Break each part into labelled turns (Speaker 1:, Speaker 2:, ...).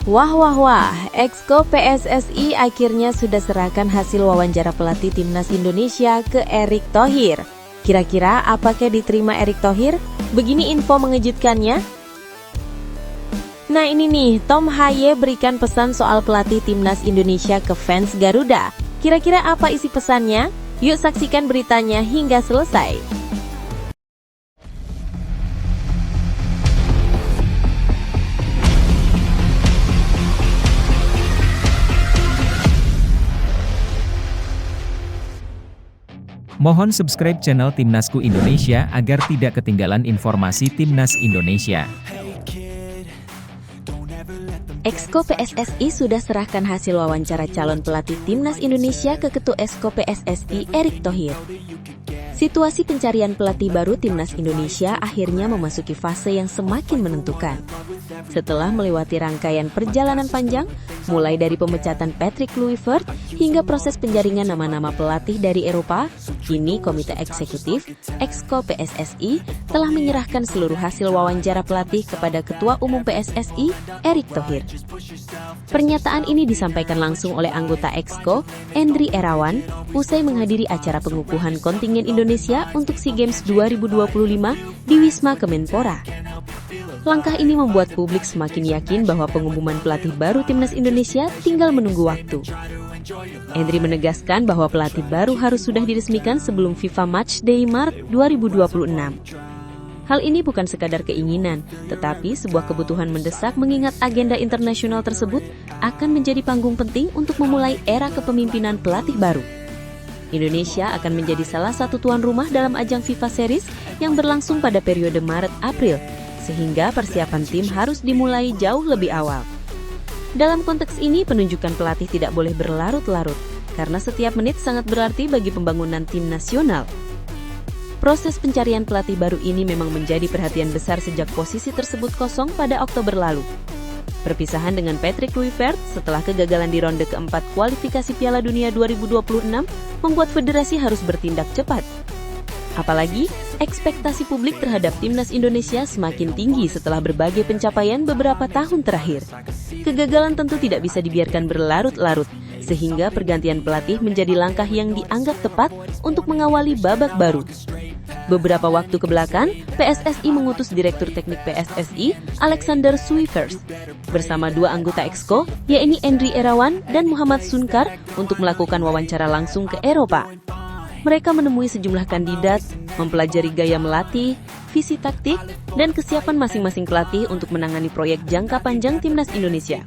Speaker 1: Wah wah wah, Exco PSSI akhirnya sudah serahkan hasil wawancara pelatih Timnas Indonesia ke Erick Thohir. Kira-kira apakah diterima Erick Thohir? Begini info mengejutkannya. Nah ini nih, Tom Haye berikan pesan soal pelatih Timnas Indonesia ke fans Garuda. Kira-kira apa isi pesannya? Yuk saksikan beritanya hingga selesai.
Speaker 2: Mohon subscribe channel Timnasku Indonesia agar tidak ketinggalan informasi Timnas Indonesia.
Speaker 1: Exco PSSI sudah serahkan hasil wawancara calon pelatih Timnas Indonesia ke Ketua Exco PSSI Erick Thohir. Situasi pencarian pelatih baru Timnas Indonesia akhirnya memasuki fase yang semakin menentukan. Setelah melewati rangkaian perjalanan panjang, mulai dari pemecatan Patrick Kluivert hingga proses penjaringan nama-nama pelatih dari Eropa, kini Komite Eksekutif Exco PSSI telah menyerahkan seluruh hasil wawancara pelatih kepada Ketua Umum PSSI Erick Thohir. Pernyataan ini disampaikan langsung oleh anggota Exco, Endri Irawan, usai menghadiri acara pengukuhan kontingen Indonesia untuk SEA Games 2025 di Wisma Kemenpora. Langkah ini membuat publik semakin yakin bahwa pengumuman pelatih baru Timnas Indonesia tinggal menunggu waktu. Endri menegaskan bahwa pelatih baru harus sudah diresmikan sebelum FIFA Matchday Maret 2026. Hal ini bukan sekadar keinginan, tetapi sebuah kebutuhan mendesak mengingat agenda internasional tersebut akan menjadi panggung penting untuk memulai era kepemimpinan pelatih baru. Indonesia akan menjadi salah satu tuan rumah dalam ajang FIFA Series yang berlangsung pada periode Maret-April, sehingga persiapan tim harus dimulai jauh lebih awal. Dalam konteks ini, penunjukan pelatih tidak boleh berlarut-larut, karena setiap menit sangat berarti bagi pembangunan tim nasional. Proses pencarian pelatih baru ini memang menjadi perhatian besar sejak posisi tersebut kosong pada Oktober lalu. Perpisahan dengan Patrick Kluivert setelah kegagalan di ronde keempat kualifikasi Piala Dunia 2026 membuat federasi harus bertindak cepat. Apalagi, ekspektasi publik terhadap Timnas Indonesia semakin tinggi setelah berbagai pencapaian beberapa tahun terakhir. Kegagalan tentu tidak bisa dibiarkan berlarut-larut, sehingga pergantian pelatih menjadi langkah yang dianggap tepat untuk mengawali babak baru. Beberapa waktu kebelakang, PSSI mengutus Direktur Teknik PSSI, Alexander Suivers, bersama dua anggota Exco, yaitu Endri Irawan dan Muhammad Sunkar, untuk melakukan wawancara langsung ke Eropa. Mereka menemui sejumlah kandidat, mempelajari gaya melatih, visi taktik, dan kesiapan masing-masing pelatih untuk menangani proyek jangka panjang Timnas Indonesia.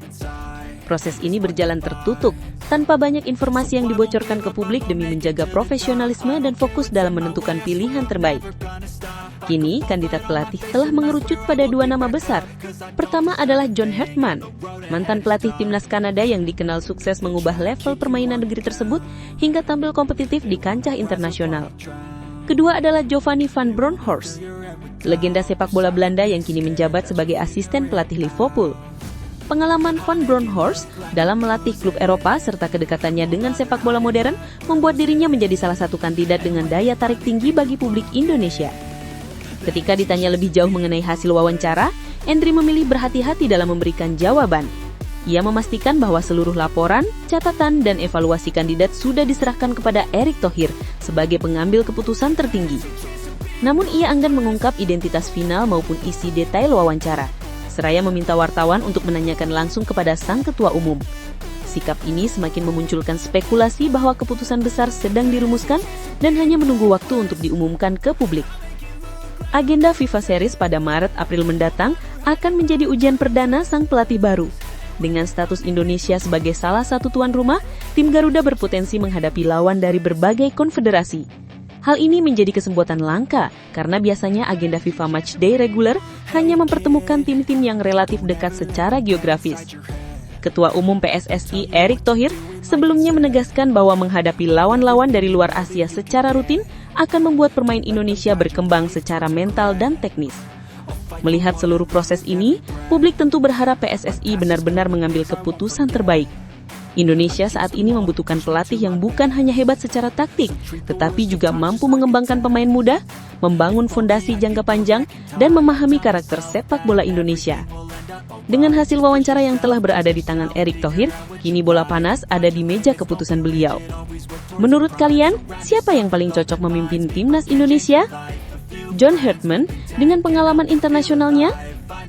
Speaker 1: Proses ini berjalan tertutup, tanpa banyak informasi yang dibocorkan ke publik demi menjaga profesionalisme dan fokus dalam menentukan pilihan terbaik. Kini, kandidat pelatih telah mengerucut pada dua nama besar. Pertama adalah John Hartman, mantan pelatih Timnas Kanada yang dikenal sukses mengubah level permainan negeri tersebut hingga tampil kompetitif di kancah internasional. Kedua adalah Giovanni van Bronckhorst, legenda sepak bola Belanda yang kini menjabat sebagai asisten pelatih Liverpool. Pengalaman Van Bronckhorst dalam melatih klub Eropa serta kedekatannya dengan sepak bola modern membuat dirinya menjadi salah satu kandidat dengan daya tarik tinggi bagi publik Indonesia. Ketika ditanya lebih jauh mengenai hasil wawancara, Endri memilih berhati-hati dalam memberikan jawaban. Ia memastikan bahwa seluruh laporan, catatan, dan evaluasi kandidat sudah diserahkan kepada Erick Thohir sebagai pengambil keputusan tertinggi. Namun ia enggan mengungkap identitas final maupun isi detail wawancara, seraya meminta wartawan untuk menanyakan langsung kepada sang ketua umum. Sikap ini semakin memunculkan spekulasi bahwa keputusan besar sedang dirumuskan dan hanya menunggu waktu untuk diumumkan ke publik. Agenda FIFA Series pada Maret-April mendatang akan menjadi ujian perdana sang pelatih baru. Dengan status Indonesia sebagai salah satu tuan rumah, tim Garuda berpotensi menghadapi lawan dari berbagai konfederasi. Hal ini menjadi kesempatan langka karena biasanya agenda FIFA Matchday reguler hanya mempertemukan tim-tim yang relatif dekat secara geografis. Ketua Umum PSSI Erick Thohir sebelumnya menegaskan bahwa menghadapi lawan-lawan dari luar Asia secara rutin akan membuat pemain Indonesia berkembang secara mental dan teknis. Melihat seluruh proses ini, publik tentu berharap PSSI benar-benar mengambil keputusan terbaik. Indonesia saat ini membutuhkan pelatih yang bukan hanya hebat secara taktik, tetapi juga mampu mengembangkan pemain muda, membangun fondasi jangka panjang, dan memahami karakter sepak bola Indonesia. Dengan hasil wawancara yang telah berada di tangan Erick Thohir, kini bola panas ada di meja keputusan beliau. Menurut kalian, siapa yang paling cocok memimpin timnas Indonesia? John Hartman dengan pengalaman internasionalnya?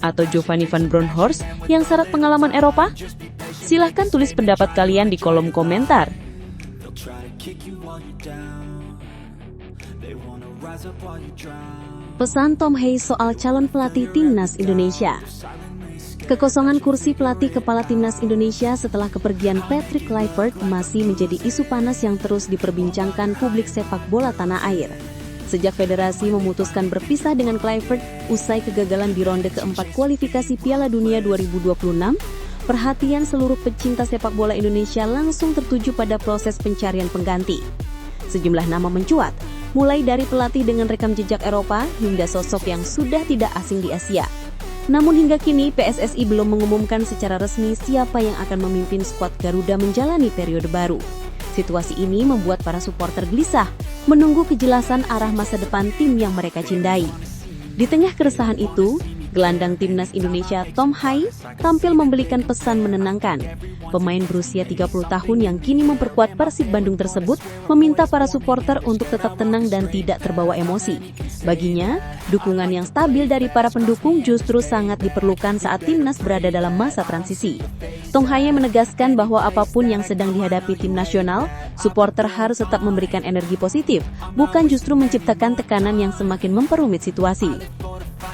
Speaker 1: Atau Giovanni van Bronckhorst yang syarat pengalaman Eropa? Silahkan tulis pendapat kalian di kolom komentar. Pesan Tom Hye soal calon pelatih timnas Indonesia. Kekosongan kursi pelatih kepala timnas Indonesia setelah kepergian Patrick Kluivert masih menjadi isu panas yang terus diperbincangkan publik sepak bola tanah air. Sejak federasi memutuskan berpisah dengan Kluivert usai kegagalan di ronde keempat kualifikasi Piala Dunia 2026, perhatian seluruh pecinta sepak bola Indonesia langsung tertuju pada proses pencarian pengganti. Sejumlah nama mencuat, mulai dari pelatih dengan rekam jejak Eropa hingga sosok yang sudah tidak asing di Asia. Namun hingga kini PSSI belum mengumumkan secara resmi siapa yang akan memimpin skuad Garuda menjalani periode baru. Situasi ini membuat para supporter gelisah, menunggu kejelasan arah masa depan tim yang mereka cintai. Di tengah keresahan itu, gelandang timnas Indonesia Tom Hye tampil memberikan pesan menenangkan. Pemain berusia 30 tahun yang kini memperkuat Persib Bandung tersebut meminta para supporter untuk tetap tenang dan tidak terbawa emosi. Baginya, dukungan yang stabil dari para pendukung justru sangat diperlukan saat timnas berada dalam masa transisi. Tom Hye menegaskan bahwa apapun yang sedang dihadapi tim nasional, supporter harus tetap memberikan energi positif, bukan justru menciptakan tekanan yang semakin memperumit situasi.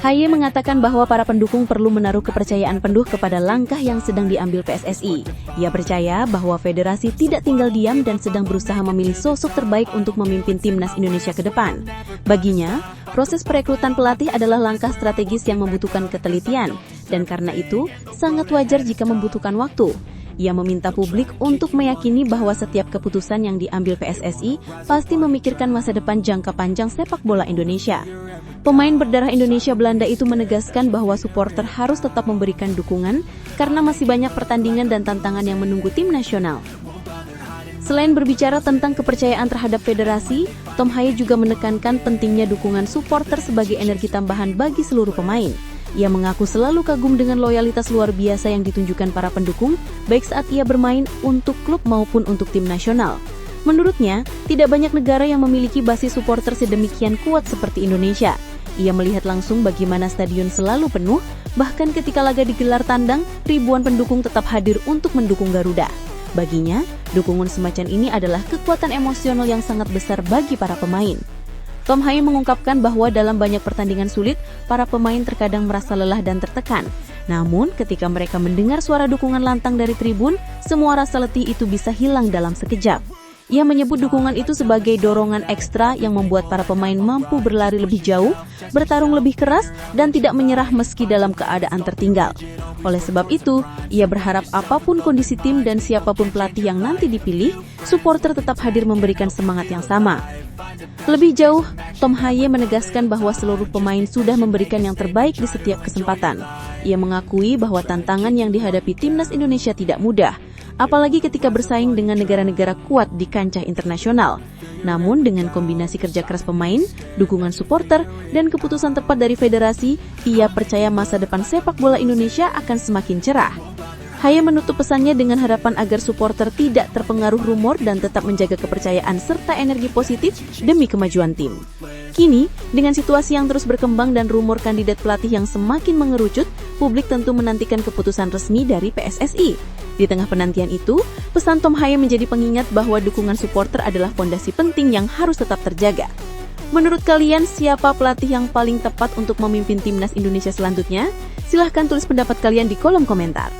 Speaker 1: Hye mengatakan bahwa para pendukung perlu menaruh kepercayaan penuh kepada langkah yang sedang diambil PSSI. Ia percaya bahwa federasi tidak tinggal diam dan sedang berusaha memilih sosok terbaik untuk memimpin timnas Indonesia ke depan. Baginya, proses perekrutan pelatih adalah langkah strategis yang membutuhkan ketelitian, dan karena itu sangat wajar jika membutuhkan waktu. Ia meminta publik untuk meyakini bahwa setiap keputusan yang diambil PSSI pasti memikirkan masa depan jangka panjang sepak bola Indonesia. Pemain berdarah Indonesia Belanda itu menegaskan bahwa supporter harus tetap memberikan dukungan karena masih banyak pertandingan dan tantangan yang menunggu tim nasional. Selain berbicara tentang kepercayaan terhadap federasi, Tom Hye juga menekankan pentingnya dukungan supporter sebagai energi tambahan bagi seluruh pemain. Ia mengaku selalu kagum dengan loyalitas luar biasa yang ditunjukkan para pendukung, baik saat ia bermain untuk klub maupun untuk tim nasional. Menurutnya, tidak banyak negara yang memiliki basis supporter sedemikian kuat seperti Indonesia. Ia melihat langsung bagaimana stadion selalu penuh, bahkan ketika laga digelar tandang, ribuan pendukung tetap hadir untuk mendukung Garuda. Baginya, dukungan semacam ini adalah kekuatan emosional yang sangat besar bagi para pemain. Tom Hye mengungkapkan bahwa dalam banyak pertandingan sulit, para pemain terkadang merasa lelah dan tertekan. Namun, ketika mereka mendengar suara dukungan lantang dari tribun, semua rasa letih itu bisa hilang dalam sekejap. Ia menyebut dukungan itu sebagai dorongan ekstra yang membuat para pemain mampu berlari lebih jauh, bertarung lebih keras, dan tidak menyerah meski dalam keadaan tertinggal. Oleh sebab itu, ia berharap apapun kondisi tim dan siapapun pelatih yang nanti dipilih, supporter tetap hadir memberikan semangat yang sama. Lebih jauh, Tom Hye menegaskan bahwa seluruh pemain sudah memberikan yang terbaik di setiap kesempatan. Ia mengakui bahwa tantangan yang dihadapi timnas Indonesia tidak mudah, apalagi ketika bersaing dengan negara-negara kuat di kancah internasional. Namun dengan kombinasi kerja keras pemain, dukungan supporter, dan keputusan tepat dari federasi, ia percaya masa depan sepak bola Indonesia akan semakin cerah. Hye menutup pesannya dengan harapan agar supporter tidak terpengaruh rumor dan tetap menjaga kepercayaan serta energi positif demi kemajuan tim. Kini, dengan situasi yang terus berkembang dan rumor kandidat pelatih yang semakin mengerucut, publik tentu menantikan keputusan resmi dari PSSI. Di tengah penantian itu, pesan Tom Hye menjadi pengingat bahwa dukungan supporter adalah fondasi penting yang harus tetap terjaga. Menurut kalian, siapa pelatih yang paling tepat untuk memimpin timnas Indonesia selanjutnya? Silahkan tulis pendapat kalian di kolom komentar.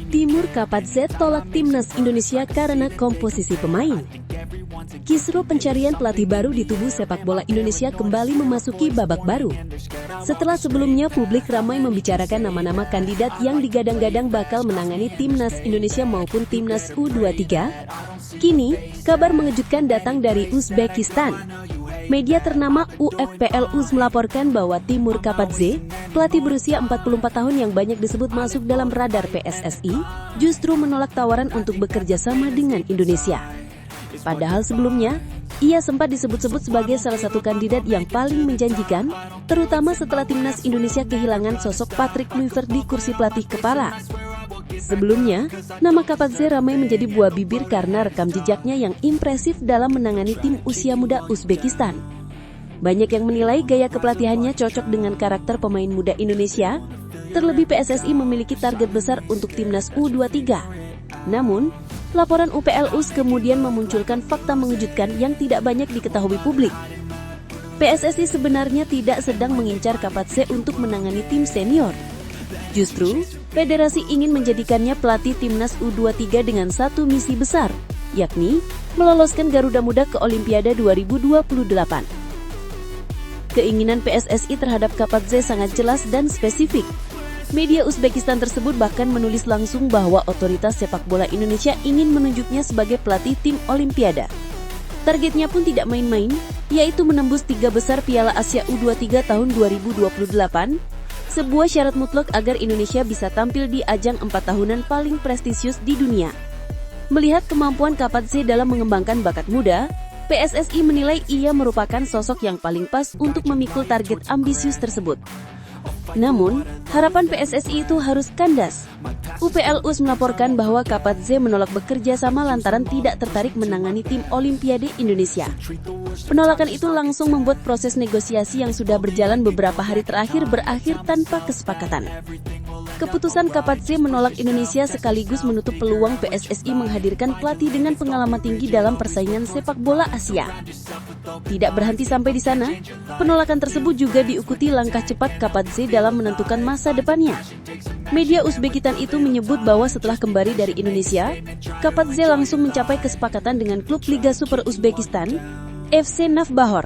Speaker 1: Timur Kapadze tolak timnas Indonesia karena komposisi pemain. Kisruh pencarian pelatih baru di tubuh sepak bola Indonesia kembali memasuki babak baru. Setelah sebelumnya publik ramai membicarakan nama-nama kandidat yang digadang-gadang bakal menangani timnas Indonesia maupun timnas U23, kini kabar mengejutkan datang dari Uzbekistan. Media ternama UFPL UZ melaporkan bahwa Timur Kapadze, pelatih berusia 44 tahun yang banyak disebut masuk dalam radar PSSI, justru menolak tawaran untuk bekerja sama dengan Indonesia. Padahal sebelumnya, Ia sempat disebut-sebut sebagai salah satu kandidat yang paling menjanjikan, terutama setelah timnas Indonesia kehilangan sosok Patrick Kluivert di kursi pelatih kepala. Sebelumnya, nama Kapadzé ramai menjadi buah bibir karena rekam jejaknya yang impresif dalam menangani tim usia muda Uzbekistan. Banyak yang menilai gaya kepelatihannya cocok dengan karakter pemain muda Indonesia, terlebih PSSI memiliki target besar untuk timnas U23. Namun, laporan UPL-US kemudian memunculkan fakta mengejutkan yang tidak banyak diketahui publik. PSSI sebenarnya tidak sedang mengincar Kapadzé untuk menangani tim senior. Justru, federasi ingin menjadikannya pelatih timnas U23 dengan satu misi besar, yakni meloloskan Garuda Muda ke Olimpiade 2028. Keinginan PSSI terhadap Kapadzé sangat jelas dan spesifik. Media Uzbekistan tersebut bahkan menulis langsung bahwa otoritas sepak bola Indonesia ingin menunjuknya sebagai pelatih tim Olimpiade. Targetnya pun tidak main-main, yaitu menembus 3 besar Piala Asia U23 tahun 2028, sebuah syarat mutlak agar Indonesia bisa tampil di ajang 4 tahunan paling prestisius di dunia. Melihat kemampuan Kapadzé dalam mengembangkan bakat muda, PSSI menilai ia merupakan sosok yang paling pas untuk memikul target ambisius tersebut. Namun, harapan PSSI itu harus kandas. UPL-US melaporkan bahwa Kapadzé menolak bekerja sama lantaran tidak tertarik menangani tim Olimpiade Indonesia. Penolakan itu langsung membuat proses negosiasi yang sudah berjalan beberapa hari terakhir berakhir tanpa kesepakatan. Keputusan Kapadzé menolak Indonesia sekaligus menutup peluang PSSI menghadirkan pelatih dengan pengalaman tinggi dalam persaingan sepak bola Asia. Tidak berhenti sampai di sana, penolakan tersebut juga diikuti langkah cepat Kapadzé dalam menentukan masa depannya. Media Uzbekistan itu menyebut bahwa setelah kembali dari Indonesia, Kapadzé langsung mencapai kesepakatan dengan klub Liga Super Uzbekistan, FC Navbahor.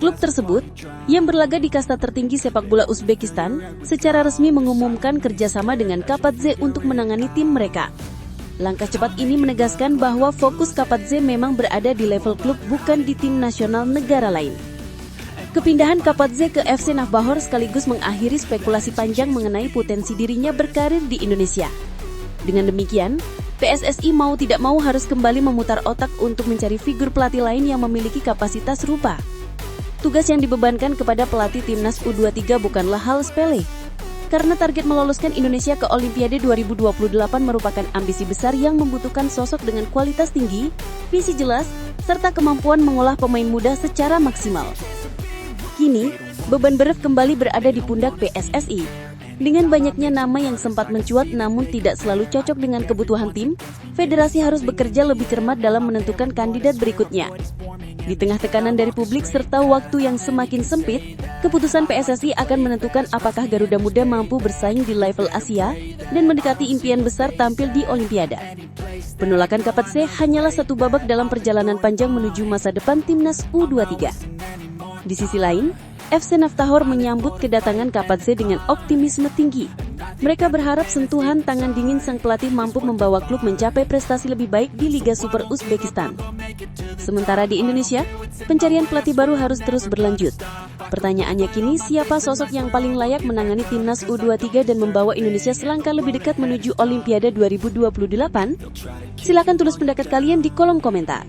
Speaker 1: Klub tersebut, yang berlaga di kasta tertinggi sepak bola Uzbekistan, secara resmi mengumumkan kerjasama dengan Kapadzé untuk menangani tim mereka. Langkah cepat ini menegaskan bahwa fokus Kapadzé memang berada di level klub bukan di tim nasional negara lain. Kepindahan Kapadzé ke FC Navbahor sekaligus mengakhiri spekulasi panjang mengenai potensi dirinya berkarir di Indonesia. Dengan demikian, PSSI mau tidak mau harus kembali memutar otak untuk mencari figur pelatih lain yang memiliki kapasitas serupa. Tugas yang dibebankan kepada pelatih timnas U23 bukanlah hal sepele. Karena target meloloskan Indonesia ke Olimpiade 2028 merupakan ambisi besar yang membutuhkan sosok dengan kualitas tinggi, visi jelas, serta kemampuan mengolah pemain muda secara maksimal. Kini, beban berat kembali berada di pundak PSSI. Dengan banyaknya nama yang sempat mencuat namun tidak selalu cocok dengan kebutuhan tim, federasi harus bekerja lebih cermat dalam menentukan kandidat berikutnya. Di tengah tekanan dari publik serta waktu yang semakin sempit, keputusan PSSI akan menentukan apakah Garuda Muda mampu bersaing di level Asia dan mendekati impian besar tampil di Olimpiade. Penolakan Kapadzé hanyalah satu babak dalam perjalanan panjang menuju masa depan timnas U23. Di sisi lain, FC Navbahor menyambut kedatangan Kapadzé dengan optimisme tinggi. Mereka berharap sentuhan tangan dingin sang pelatih mampu membawa klub mencapai prestasi lebih baik di Liga Super Uzbekistan. Sementara di Indonesia, pencarian pelatih baru harus terus berlanjut. Pertanyaannya kini, siapa sosok yang paling layak menangani timnas U23 dan membawa Indonesia selangkah lebih dekat menuju Olimpiade 2028? Silakan tulis pendapat kalian di kolom komentar.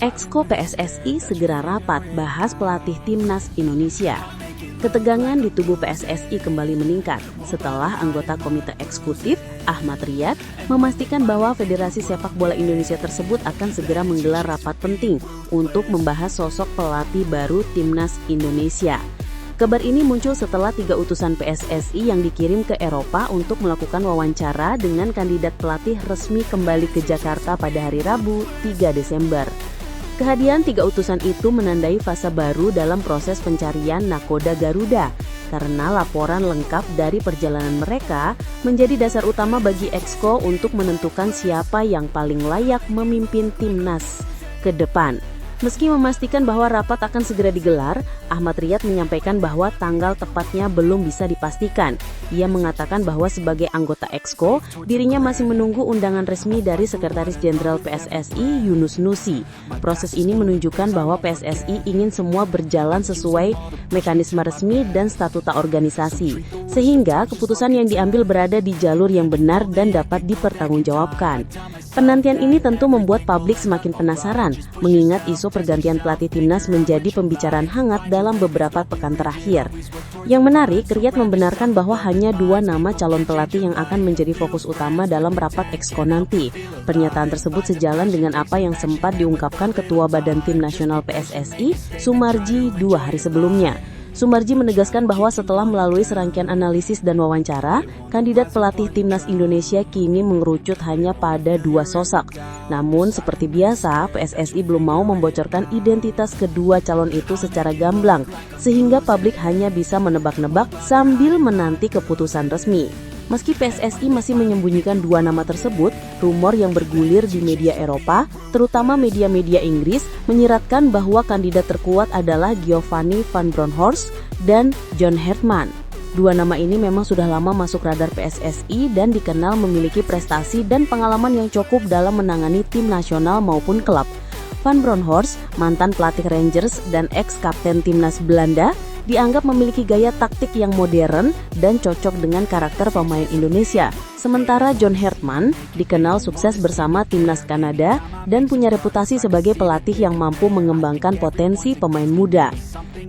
Speaker 1: Exco PSSI segera rapat bahas pelatih timnas Indonesia. Ketegangan di tubuh PSSI kembali meningkat setelah anggota komite eksekutif Ahmad Riyad memastikan bahwa Federasi Sepak Bola Indonesia tersebut akan segera menggelar rapat penting untuk membahas sosok pelatih baru timnas Indonesia. Kabar ini muncul setelah 3 utusan PSSI yang dikirim ke Eropa untuk melakukan wawancara dengan kandidat pelatih resmi kembali ke Jakarta pada hari Rabu, 3 Desember. Kehadiran 3 utusan itu menandai fase baru dalam proses pencarian nakoda Garuda, karena laporan lengkap dari perjalanan mereka menjadi dasar utama bagi Exco untuk menentukan siapa yang paling layak memimpin timnas ke depan.
Speaker 3: Meski memastikan bahwa rapat akan segera digelar, Ahmad Riyad menyampaikan bahwa tanggal tepatnya belum bisa dipastikan. Ia mengatakan bahwa sebagai anggota Exco, dirinya masih menunggu undangan resmi dari Sekretaris Jenderal PSSI Yunus Nusi. Proses ini menunjukkan bahwa PSSI ingin semua berjalan sesuai mekanisme resmi dan statuta organisasi, sehingga keputusan yang diambil berada di jalur yang benar dan dapat dipertanggungjawabkan. Penantian ini tentu membuat publik semakin penasaran, mengingat isu pergantian pelatih timnas menjadi pembicaraan hangat dalam beberapa pekan terakhir. Yang menarik, Riyad membenarkan bahwa hanya 2 nama calon pelatih yang akan menjadi fokus utama dalam rapat Exco nanti. Pernyataan tersebut sejalan dengan apa yang sempat diungkapkan Ketua Badan Tim Nasional PSSI, Sumarji, 2 hari sebelumnya. Sumarji menegaskan bahwa setelah melalui serangkaian analisis dan wawancara, kandidat pelatih timnas Indonesia kini mengerucut hanya pada 2 sosok. Namun seperti biasa, PSSI belum mau membocorkan identitas kedua calon itu secara gamblang, sehingga publik hanya bisa menebak-nebak sambil menanti keputusan resmi. Meski PSSI masih menyembunyikan 2 nama tersebut, rumor yang bergulir di media Eropa, terutama media-media Inggris, menyiratkan bahwa kandidat terkuat adalah Giovanni van Bronckhorst dan John Hartman. 2 nama ini memang sudah lama masuk radar PSSI dan dikenal memiliki prestasi dan pengalaman yang cukup dalam menangani tim nasional maupun klub. Van Bronckhorst, mantan pelatih Rangers dan ex-kapten timnas Belanda, dianggap memiliki gaya taktik yang modern dan cocok dengan karakter pemain Indonesia. Sementara John Hartman dikenal sukses bersama timnas Kanada dan punya reputasi sebagai pelatih yang mampu mengembangkan potensi pemain muda.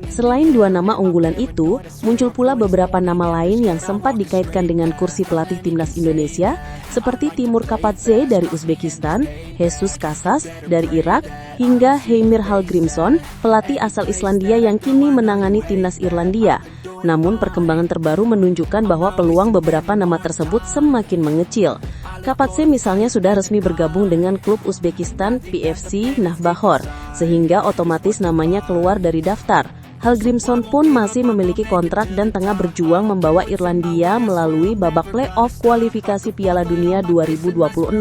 Speaker 3: Selain 2 nama unggulan itu, muncul pula beberapa nama lain yang sempat dikaitkan dengan kursi pelatih timnas Indonesia, seperti Timur Kapadze dari Uzbekistan, Jesus Casas dari Irak, hingga Heimir Hallgrímsson, pelatih asal Islandia yang kini menangani timnas Irlandia. Namun perkembangan terbaru menunjukkan bahwa peluang beberapa nama tersebut semakin mengecil. Kapadze misalnya sudah resmi bergabung dengan klub Uzbekistan PFC Navbahor, sehingga otomatis namanya keluar dari daftar. Hallgrímsson pun masih memiliki kontrak dan tengah berjuang membawa Irlandia melalui babak play-off kualifikasi Piala Dunia 2026,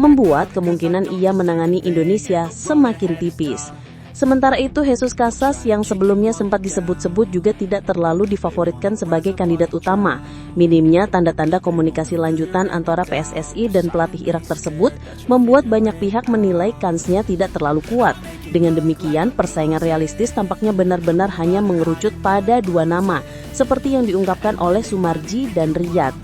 Speaker 3: membuat kemungkinan ia menangani Indonesia semakin tipis. Sementara itu, Jesus Casas yang sebelumnya sempat disebut-sebut juga tidak terlalu difavoritkan sebagai kandidat utama. Minimnya tanda-tanda komunikasi lanjutan antara PSSI dan pelatih Irak tersebut membuat banyak pihak menilai kansnya tidak terlalu kuat. Dengan demikian, persaingan realistis tampaknya benar-benar hanya mengerucut pada 2 nama, seperti yang diungkapkan oleh Sumarji dan Riyad.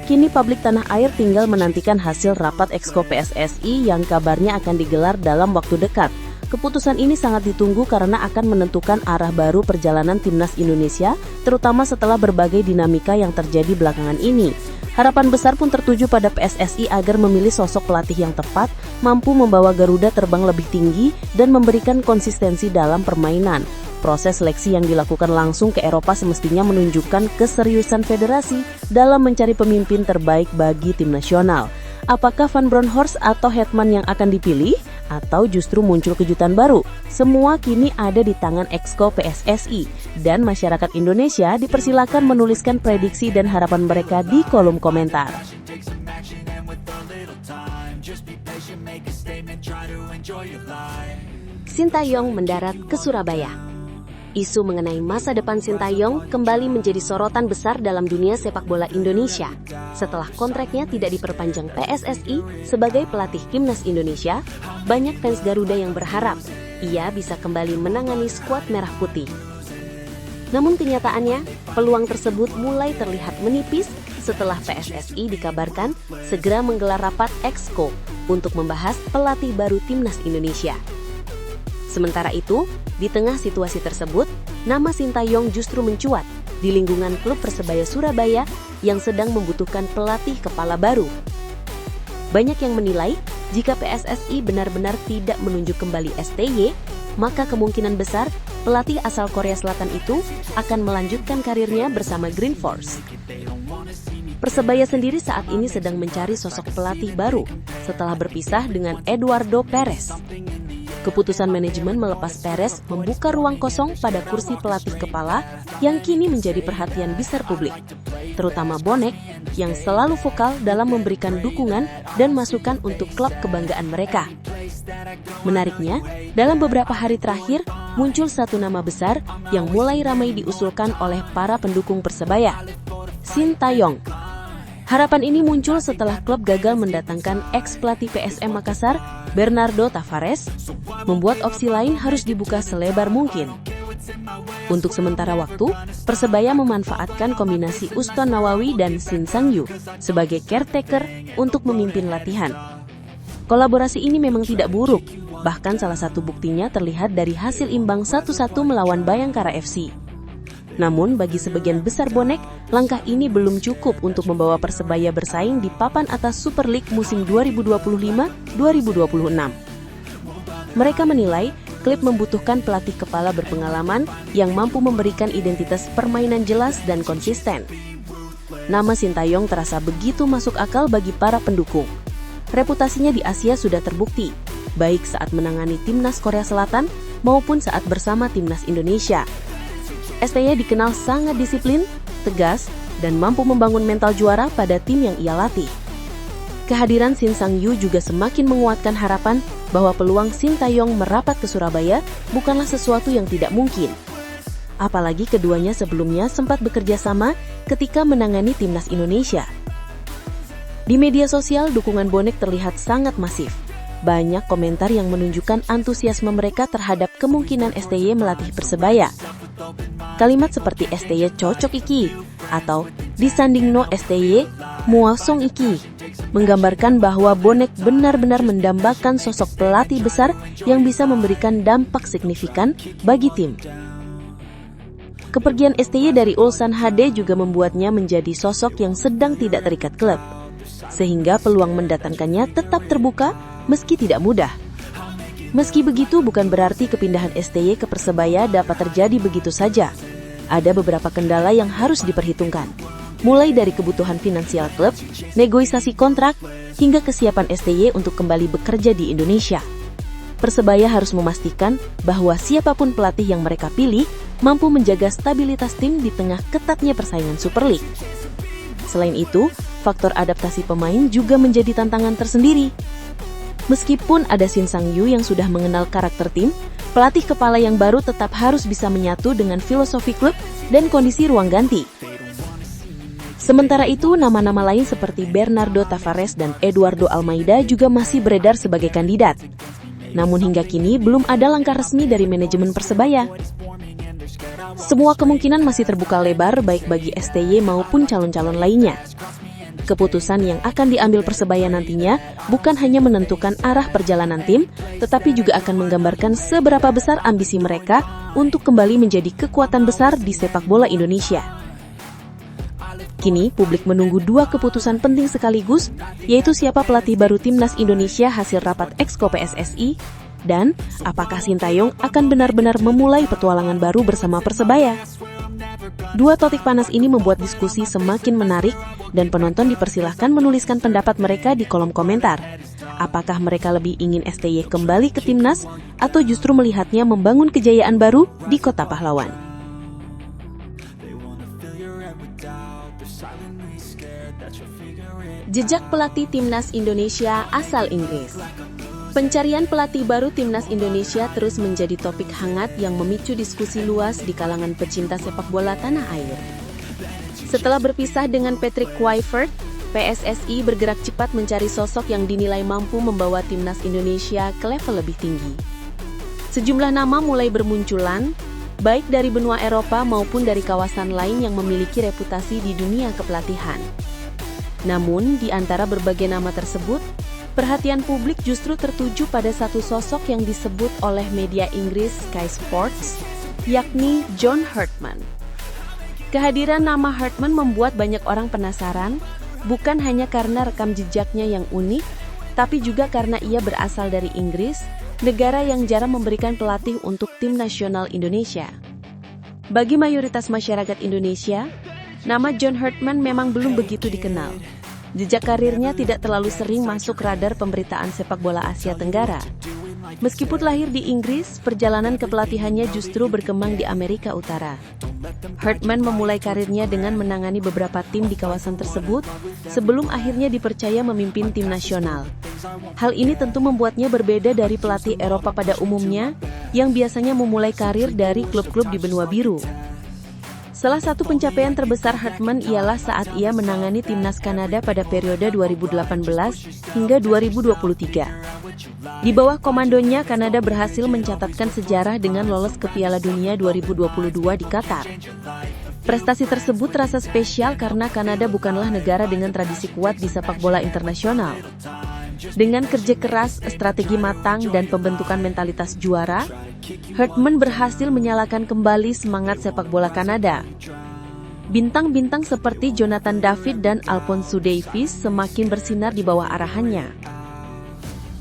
Speaker 3: Kini publik tanah air tinggal menantikan hasil rapat Exco PSSI yang kabarnya akan digelar dalam waktu dekat. Keputusan ini sangat ditunggu karena akan menentukan arah baru perjalanan timnas Indonesia, terutama setelah berbagai dinamika yang terjadi belakangan ini. Harapan besar pun tertuju pada PSSI agar memilih sosok pelatih yang tepat, mampu membawa Garuda terbang lebih tinggi, dan memberikan konsistensi dalam permainan. Proses seleksi yang dilakukan langsung ke Eropa semestinya menunjukkan keseriusan federasi dalam mencari pemimpin terbaik bagi tim nasional. Apakah Van Bronckhorst atau Hartman yang akan dipilih? Atau justru muncul kejutan baru? Semua kini ada di tangan Exco PSSI, dan masyarakat Indonesia dipersilakan menuliskan prediksi dan harapan mereka di kolom komentar.
Speaker 1: Sintayong mendarat ke Surabaya. Isu mengenai masa depan Sintayong kembali menjadi sorotan besar dalam dunia sepak bola Indonesia. Setelah kontraknya tidak diperpanjang PSSI sebagai pelatih timnas Indonesia, banyak fans Garuda yang berharap ia bisa kembali menangani skuad merah putih. Namun kenyataannya, peluang tersebut mulai terlihat menipis setelah PSSI dikabarkan segera menggelar rapat Exco untuk membahas pelatih baru timnas Indonesia. Sementara itu, di tengah situasi tersebut, nama Sintayong justru mencuat di lingkungan klub Persebaya Surabaya yang sedang membutuhkan pelatih kepala baru. Banyak yang menilai, jika PSSI benar-benar tidak menunjuk kembali STY, maka kemungkinan besar pelatih asal Korea Selatan itu akan melanjutkan karirnya bersama Green Force. Persebaya sendiri saat ini sedang mencari sosok pelatih baru setelah berpisah dengan Eduardo Perez. Keputusan manajemen melepas Perez membuka ruang kosong pada kursi pelatih kepala yang kini menjadi perhatian besar publik, terutama bonek yang selalu vokal dalam memberikan dukungan dan masukan untuk klub kebanggaan mereka.
Speaker 3: Menariknya, dalam beberapa hari terakhir, muncul satu nama besar yang mulai ramai diusulkan oleh para pendukung Persebaya, Sintayong. Harapan ini muncul setelah klub gagal mendatangkan ex-pelatih PSM Makassar, Bernardo Tavares, membuat opsi lain harus dibuka selebar mungkin. Untuk sementara waktu, Persebaya memanfaatkan kombinasi Uston Nawawi dan Shin Sang-yu sebagai caretaker untuk memimpin latihan. Kolaborasi ini memang tidak buruk, bahkan salah satu buktinya terlihat dari hasil imbang 1-1 melawan Bayangkara FC. Namun bagi sebagian besar bonek, langkah ini belum cukup untuk membawa Persebaya bersaing di papan atas Super League musim 2025-2026. Mereka menilai klub membutuhkan pelatih kepala berpengalaman yang mampu memberikan identitas permainan jelas dan konsisten. Nama Sintayong terasa begitu masuk akal bagi para pendukung. Reputasinya di Asia sudah terbukti, baik saat menangani timnas Korea Selatan maupun saat bersama timnas Indonesia. STY dikenal sangat disiplin, tegas, dan mampu membangun mental juara pada tim yang ia latih. Kehadiran Shin Sang-yu juga semakin menguatkan harapan bahwa peluang Sintayong merapat ke Surabaya bukanlah sesuatu yang tidak mungkin. Apalagi keduanya sebelumnya sempat bekerja sama ketika menangani timnas Indonesia. Di media sosial, dukungan bonek terlihat sangat masif. Banyak komentar yang menunjukkan antusiasme mereka terhadap kemungkinan STY melatih Persebaya. Kalimat seperti STY cocok iki atau disandingno STY muasong iki menggambarkan bahwa bonek benar-benar mendambakan sosok pelatih besar yang bisa memberikan dampak signifikan bagi tim. Kepergian STY dari Ulsan HD juga membuatnya menjadi sosok yang sedang tidak terikat klub, sehingga peluang mendatangkannya tetap terbuka meski tidak mudah. Meski begitu, bukan berarti kepindahan STY ke Persebaya dapat terjadi begitu saja. Ada beberapa kendala yang harus diperhitungkan, mulai dari kebutuhan finansial klub, negosiasi kontrak, hingga kesiapan STY untuk kembali bekerja di Indonesia. Persebaya harus memastikan bahwa siapapun pelatih yang mereka pilih mampu menjaga stabilitas tim di tengah ketatnya persaingan Super League. Selain itu, faktor adaptasi pemain juga menjadi tantangan tersendiri. Meskipun ada Shin Sang-yu yang sudah mengenal karakter tim, pelatih kepala yang baru tetap harus bisa menyatu dengan filosofi klub dan kondisi ruang ganti. Sementara itu, nama-nama lain seperti Bernardo Tavares dan Eduardo Almeida juga masih beredar sebagai kandidat. Namun hingga kini belum ada langkah resmi dari manajemen Persebaya. Semua kemungkinan masih terbuka lebar baik bagi STY maupun calon-calon lainnya. Keputusan yang akan diambil Persebaya nantinya bukan hanya menentukan arah perjalanan tim, tetapi juga akan menggambarkan seberapa besar ambisi mereka untuk kembali menjadi kekuatan besar di sepak bola Indonesia. Kini, publik menunggu dua keputusan penting sekaligus, yaitu siapa pelatih baru timnas Indonesia hasil rapat Exco PSSI, dan apakah Sintayong akan benar-benar memulai petualangan baru bersama Persebaya. Dua topik panas ini membuat diskusi semakin menarik dan penonton dipersilahkan menuliskan pendapat mereka di kolom komentar. Apakah mereka lebih ingin STY kembali ke timnas atau justru melihatnya membangun kejayaan baru di Kota Pahlawan? Jejak pelatih timnas Indonesia asal Inggris. Pencarian pelatih baru timnas Indonesia terus menjadi topik hangat yang memicu diskusi luas di kalangan pecinta sepak bola tanah air. Setelah berpisah dengan Patrick Kluivert, PSSI bergerak cepat mencari sosok yang dinilai mampu membawa timnas Indonesia ke level lebih tinggi. Sejumlah nama mulai bermunculan, baik dari benua Eropa maupun dari kawasan lain yang memiliki reputasi di dunia kepelatihan. Namun, di antara berbagai nama tersebut, perhatian publik justru tertuju pada satu sosok yang disebut oleh media Inggris Sky Sports, yakni John Hartman. Kehadiran nama Hartman membuat banyak orang penasaran, bukan hanya karena rekam jejaknya yang unik, tapi juga karena ia berasal dari Inggris, negara yang jarang memberikan pelatih untuk tim nasional Indonesia. Bagi mayoritas masyarakat Indonesia, nama John Hartman memang belum begitu dikenal. Jejak karirnya tidak terlalu sering masuk radar pemberitaan sepak bola Asia Tenggara. Meskipun lahir di Inggris, perjalanan kepelatihannya justru berkembang di Amerika Utara. Hartman memulai karirnya dengan menangani beberapa tim di kawasan tersebut, sebelum akhirnya dipercaya memimpin tim nasional. Hal ini tentu membuatnya berbeda dari pelatih Eropa pada umumnya, yang biasanya memulai karir dari klub-klub di benua biru. Salah satu pencapaian terbesar Hartman ialah saat ia menangani timnas Kanada pada periode 2018 hingga 2023. Di bawah komandonya, Kanada berhasil mencatatkan sejarah dengan lolos ke Piala Dunia 2022 di Qatar. Prestasi tersebut terasa spesial karena Kanada bukanlah negara dengan tradisi kuat di sepak bola internasional. Dengan kerja keras, strategi matang, dan pembentukan mentalitas juara, Hartman berhasil menyalakan kembali semangat sepak bola Kanada. Bintang-bintang seperti Jonathan David dan Alphonso Davies semakin bersinar di bawah arahannya.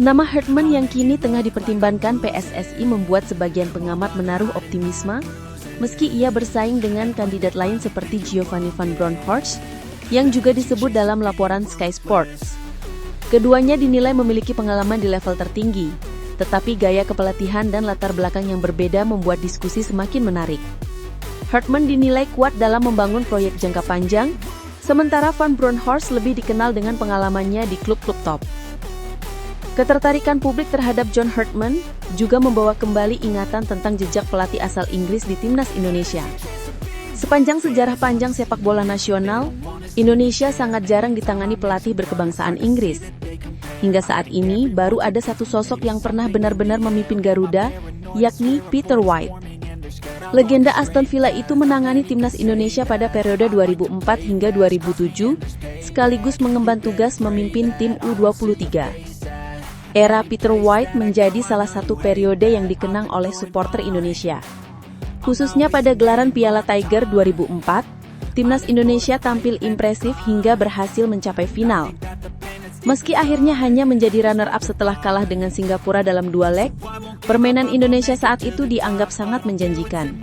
Speaker 3: Nama Hartman yang kini tengah dipertimbangkan PSSI membuat sebagian pengamat menaruh optimisme, meski ia bersaing dengan kandidat lain seperti Giovanni van Bronckhorst, yang juga disebut dalam laporan Sky Sports. Keduanya dinilai memiliki pengalaman di level tertinggi, tetapi gaya kepelatihan dan latar belakang yang berbeda membuat diskusi semakin menarik. Hartman dinilai kuat dalam membangun proyek jangka panjang, sementara Van Bronckhorst lebih dikenal dengan pengalamannya di klub-klub top. Ketertarikan publik terhadap John Hartman juga membawa kembali ingatan tentang jejak pelatih asal Inggris di timnas Indonesia. Sepanjang sejarah panjang sepak bola nasional, Indonesia sangat jarang ditangani pelatih berkebangsaan Inggris. Hingga saat ini, baru ada satu sosok yang pernah benar-benar memimpin Garuda, yakni Peter White. Legenda Aston Villa itu menangani timnas Indonesia pada periode 2004 hingga 2007, sekaligus mengemban tugas memimpin tim U23. Era Peter White menjadi salah satu periode yang dikenang oleh supporter Indonesia. Khususnya pada gelaran Piala Tiger 2004, timnas Indonesia tampil impresif hingga berhasil mencapai final. Meski akhirnya hanya menjadi runner-up setelah kalah dengan Singapura dalam 2 leg, permainan Indonesia saat itu dianggap sangat menjanjikan.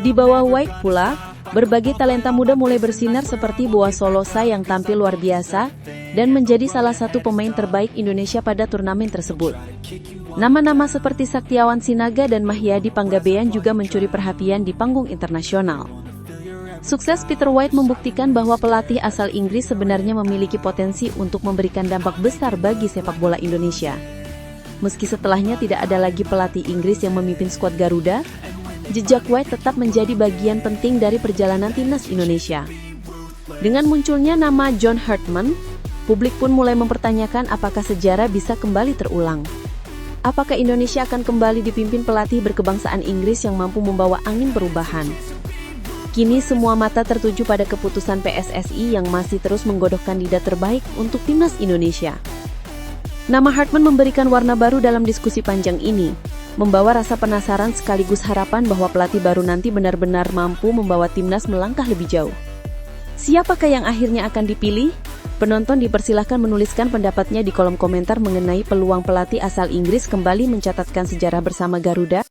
Speaker 3: Di bawah White pula, berbagai talenta muda mulai bersinar seperti Boa Solosa yang tampil luar biasa dan menjadi salah satu pemain terbaik Indonesia pada turnamen tersebut. Nama-nama seperti Saktiawan Sinaga dan Mahyadi Panggabean juga mencuri perhatian di panggung internasional. Sukses Peter White membuktikan bahwa pelatih asal Inggris sebenarnya memiliki potensi untuk memberikan dampak besar bagi sepak bola Indonesia. Meski setelahnya tidak ada lagi pelatih Inggris yang memimpin skuad Garuda, jejak White tetap menjadi bagian penting dari perjalanan timnas Indonesia. Dengan munculnya nama John Hartman, publik pun mulai mempertanyakan apakah sejarah bisa kembali terulang. Apakah Indonesia akan kembali dipimpin pelatih berkebangsaan Inggris yang mampu membawa angin perubahan? Kini semua mata tertuju pada keputusan PSSI yang masih terus menggodok kandidat terbaik untuk timnas Indonesia. Nama Hartman memberikan warna baru dalam diskusi panjang ini, membawa rasa penasaran sekaligus harapan bahwa pelatih baru nanti benar-benar mampu membawa timnas melangkah lebih jauh. Siapakah yang akhirnya akan dipilih? Penonton dipersilahkan menuliskan pendapatnya di kolom komentar mengenai peluang pelatih asal Inggris kembali mencatatkan sejarah bersama Garuda.